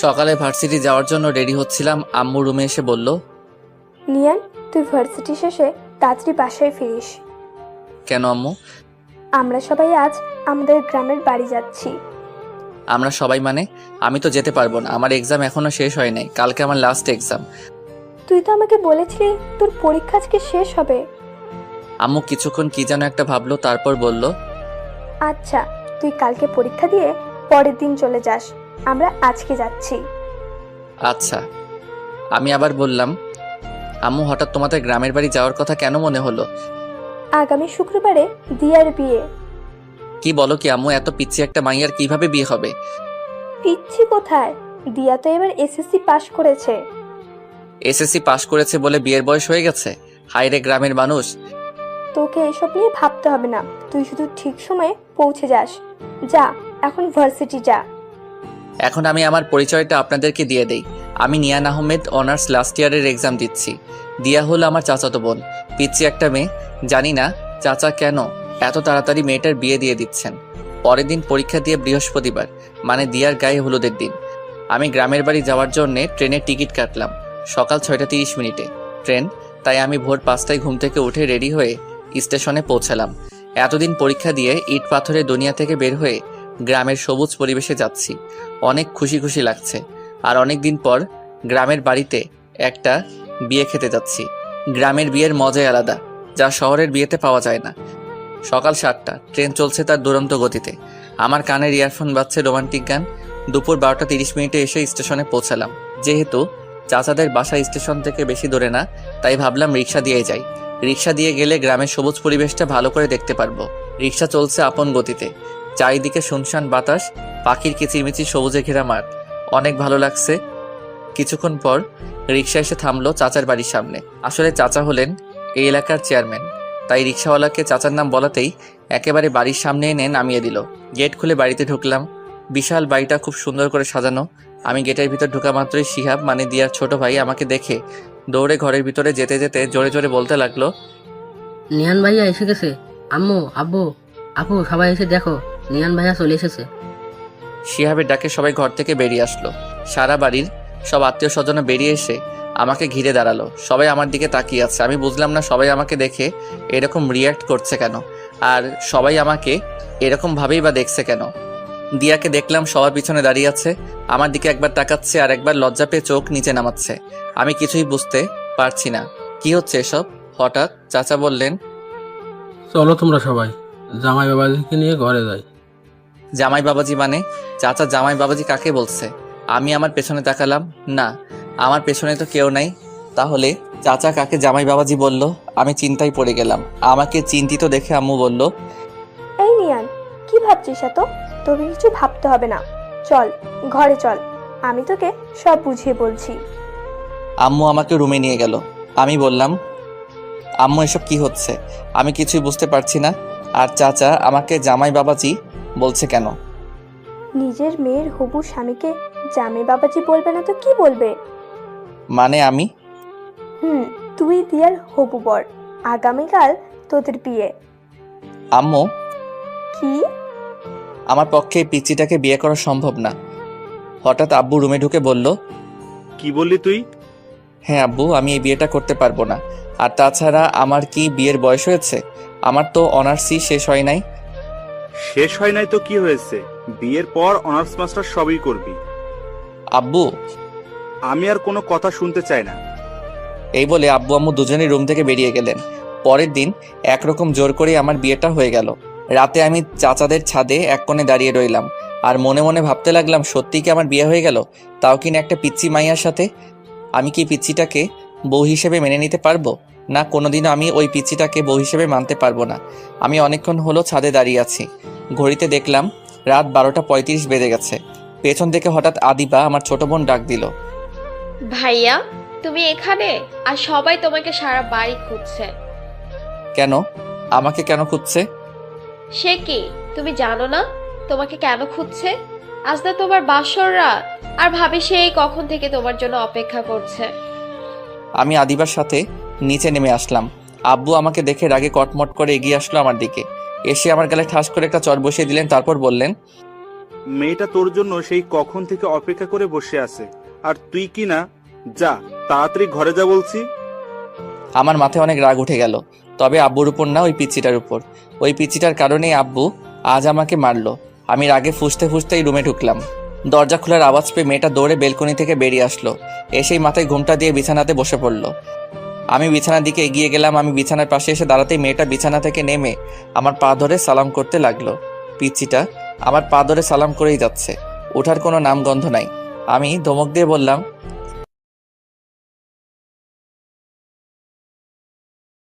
সকালে ভার্সিটি যাওয়ার জন্য রেডি হচ্ছিলাম, আম্মু রুমে এসে বলল, নিয়ান, তুই ভার্সিটি শেষে তাড়াতাড়ি বাসায় ফিরিস। কেন আম্মু? আমরা সবাই আজ আমাদের গ্রামের বাড়ি যাচ্ছি। আমরা সবাই মানে? আমি তো যেতে পারবো না, আমার এক্সাম এখনো শেষ হয় নাই, কালকে আমার লাস্ট এক্সাম। তুই তো আমাকে বলেছিলি তোর পরীক্ষা আজকে শেষ হবে। আম্মু কিছুক্ষণ কি যেন একটা ভাবলো, তারপর বলল, আচ্ছা, তুই কালকে পরীক্ষা দিয়ে পরের দিন চলে যাস, আমরা আজকে যাচ্ছি। আচ্ছা। আমি আবার বললাম, আম্মু হঠাৎ তোমাদের গ্রামের বাড়ি যাওয়ার কথা কেন মনে হলো? আগামী শুক্রবারে দিয়ার বিয়ে। কি বলো কি আম্মু, এত পিচ্ছি একটা মাইয়ার কিভাবে বিয়ে হবে? পিচ্ছি কোথায়, দিয়া তো এবার এসএসসি পাশ করেছে। এসএসসি পাশ করেছে বলে বিয়ের বয়স হয়ে গেছে? হায়রে গ্রামের মানুষ। তোকে এসব নিয়ে ভাবতে হবে না, তুই শুধু ঠিক সময়ে পৌঁছে যাস। যা, এখন ভার্সিটি যা। এখন আমি আমার পরিচয়টা আপনাদেরকে দিয়ে দেই। আমি নিয়ান আহমেদ, অনার্স লাস্ট ইয়ারের এক্সাম দিচ্ছি। দিয়া হলো আমার চাচাতো বোন, পিচ্ছি একটা মেয়ে। জানি না চাচা কেন এত তাড়াতাড়ি মেয়েটার বিয়ে দিয়ে দিচ্ছেন। পরের দিন পরীক্ষা দিয়ে বৃহস্পতিবার, মানে দিয়ার গায়ে হলুদের দিন। আমি গ্রামের বাড়ি যাওয়ার জন্যে ট্রেনের টিকিট কাটলাম সকাল 6:30 ট্রেন। তাই আমি ভোর 5টায় ঘুম থেকে উঠে রেডি হয়ে স্টেশনে পৌঁছালাম। এতদিন পরীক্ষা দিয়ে ইট পাথরের দুনিয়া থেকে বের হয়ে গ্রামের সবুজ পরিবেশে যাচ্ছি। অনেক খুশি খুশি লাগছে। আর অনেক দিন পর গ্রামের বাড়িতে একটা বিয়ে খেতে যাচ্ছি। গ্রামের বিয়ের মজাই আলাদা, যা শহরের বিয়েতে পাওয়া যায় না। সকাল 7টা, ট্রেন চলছে তার দুরন্ত গতিতে। আমার কানের ইয়ারফোন বাজছে রোমান্টিক গান। দুপুর 12:30 এসে স্টেশনে পৌঁছালাম। যেহেতু চাচাদের বাসা স্টেশন থেকে বেশি দূরে না, তাই ভাবলাম রিক্সা দিয়ে যাই। রিক্সা দিয়ে গেলে গ্রামের সবুজ পরিবেশটা ভালো করে দেখতে পারবো। রিক্সা চলছে আপন গতিতে। চারিদিকে শুনশান বাতাস, পাখির কিচিরমিচির সবুজে ঘেরা মাঠ। অনেক ভালো লাগছে। কিছুক্ষণ পর রিক্সা এসে থামলো চাচার বাড়ির সামনে। আসলে চাচা হলেন এই এলাকার চেয়ারম্যান, তাই রিক্সাওয়ালাকে চাচার নাম বলাতেই একেবারে বাড়ির সামনে এনে নামিয়ে দিল। গেট খুলে বাড়িতে ঢুকলাম। বিশাল বাড়িটা খুব সুন্দর করে সাজানো। আমি গেটের ভিতর ঢোকা মাত্রই শিহাব, মানে দিয়ার ছোট ভাই, আমাকে দেখে দৌড়ে ঘরের ভিতরে যেতে যেতে জোরে জোরে বলতে লাগলো, নিয়ান ভাইয়া এসে গেছে। আম্মু, আব্বু, আপু, সবাই এসে দেখো, নিয়ান ভাইয়া চলে এসেছে। শিহাবের ডাকে সবাই ঘর থেকে বেরিয়ে আসলো। সারা বাড়ির সব আত্মীয় স্বজন বেরিয়ে এসে আমাকে ঘিরে দাঁড়ালো। সবাই আমার দিকে তাকিয়ে আছে। আমি বুঝলাম না সবাই আমাকে দেখে এরকম রিয়্যাক্ট করছে কেন, আর সবাই আমাকে এরকম ভাবেই বা দেখছে কেন। দিয়াকে দেখলাম সবার পিছনে দাঁড়িয়ে আছে, আমার দিকে একবার তাকাচ্ছে আর একবার লজ্জা পেয়ে চোখ নিচে নামাচ্ছে। আমি কিছুই বুঝতে পারছি না কি হচ্ছে এসব। হঠাৎ চাচা বললেন, চলো তোমরা সবাই জামাই বাবাজিকে নিয়ে ঘরে যাই। জামাই বাবাজি মানে? চাচা জামাই বাবাজি কাকে বলছে? আমি আমার পেছনে তাকালাম, না, আমার পেছনে তো কেউ নাই। তাহলে চাচা কাকে জামাই বাবাজি বলল? আমি চিন্তায় পড়ে গেলাম। আমাকে চিন্তিত দেখে আম্মু বলল, এই নিয়ান, কি ভাবছিস এত? তোকে কিছু ভাবতে হবে না, চল ঘরে চল, আমি তোকে সব বুঝিয়ে বলছি। আম্মু আমাকে রুমে নিয়ে গেল। আমি বললাম, আম্মু এসব কি হচ্ছে? আমি কিছুই বুঝতে পারছি না। আর চাচা আমাকে জামাই বাবাজি বলছে কেন? নিজের মেয়ের হবু স্বামীকে জামাই বাবাজি বলবে না তো কি বলবে? মানে আমি? তুই দিয়ার হবু বর, আগামীকাল তোদের বিয়ে। আম্মু, কি? আমার পক্ষে এই পিচ্চিটাকে বিয়ে করা সম্ভব না। হঠাৎ আব্বু রুমে ঢুকে বলল, কি বললি তুই? হ্যাঁ আব্বু, আমি এই বিয়েটা করতে পারবো না। আর তাছাড়া আমার কি বিয়ের বয়স হয়েছে? আমার তো অনার্সই শেষ হয় নাই। শেষ হয় নাই তো কি হয়েছে? বিয়ের পর অনার্স মাস্টার সবই করবি। আব্বু, আমি আর কোনো কথা শুনতে চাই না। এই বলে আব্বু আম্মু দুজনেই রুম থেকে বেরিয়ে গেলেন। পরের দিন একরকম জোর করে আমার বিয়েটা হয়ে গেল। রাতে আমি চাচাদের ছাদে এক কোণে দাঁড়িয়ে রইলাম আর মনে মনে ভাবতে লাগলাম, সত্যি কি আমার বিয়ে হয়ে গেল? তাও কিনা একটা পিচ্চি মাইয়ার সাথে। আমি কি পিচ্চিটাকে বউ হিসেবে মেনে নিতে পারবো? না, কোনোদিনও আমি ওই পিচ্চিটাকে বউ হিসেবে মানতে পারবো না। আমি অনেকক্ষণ হলো ছাদে দাঁড়িয়ে আছি। ঘড়িতে দেখলাম রাত 12:35 বেজে গেছে। পেছন থেকে হঠাৎ আদিবা, আমার ছোট বোন, ডাক দিল, ভাইয়া, তুমি এখানে? আর সবাই তোমাকে সারা বাড়ি খুঁজছে। কেন? আমাকে কেন খুঁজছে? সে কি, তুমি জানো না তোমাকে কেন খুঁজছে? আজ না তোমার বাসর রাত, আর ভাবি সেই কখন থেকে তোমার জন্য অপেক্ষা করছে। আমি আদিবার সাথে নিচে নেমে আসলাম। আব্বু আমাকে দেখে রাগে কটমট করে এগিয়ে আসলো আমার দিকে। এসে আমার গালে ঠাস করে একটা চড় বসিয়ে দিলেন, তারপর বললেন, মেয়েটা তোর জন্য সেই কখন থেকে অপেক্ষা করে বসে আছে, আর তুই কি না? যা তাড়াতাড়ি ঘরে যা বলছি। আমার মাথায় অনেক রাগ উঠে গেল, তবে আব্বুর উপর না, ওই পিচ্চিটার উপর। ওই পিচ্চিটার কারণেই আব্বু আজ আমাকে মারলো। আমি রাগে ফুঁসতে ফুঁসতেই রুমে ঢুকলাম। দরজা খোলার আওয়াজ পেয়ে মেয়েটা দৌড়ে বেলকনি থেকে বেরিয়ে আসলো। এসেই মাথায় ঘুমটা দিয়ে বিছানাতে বসে পড়লো। আমি বিছানার দিকে এগিয়ে গেলাম। আমি বিছানার পাশে এসে দাঁড়াতেই মেয়েটা বিছানা থেকে নেমে আমার পা ধরে সালাম করতে লাগলো। পিচ্চিটা আমার পা ধরে সালাম করেই যাচ্ছে, ওঠার কোনো নামগন্ধ নাই। আমি ধমক দিয়ে বললাম,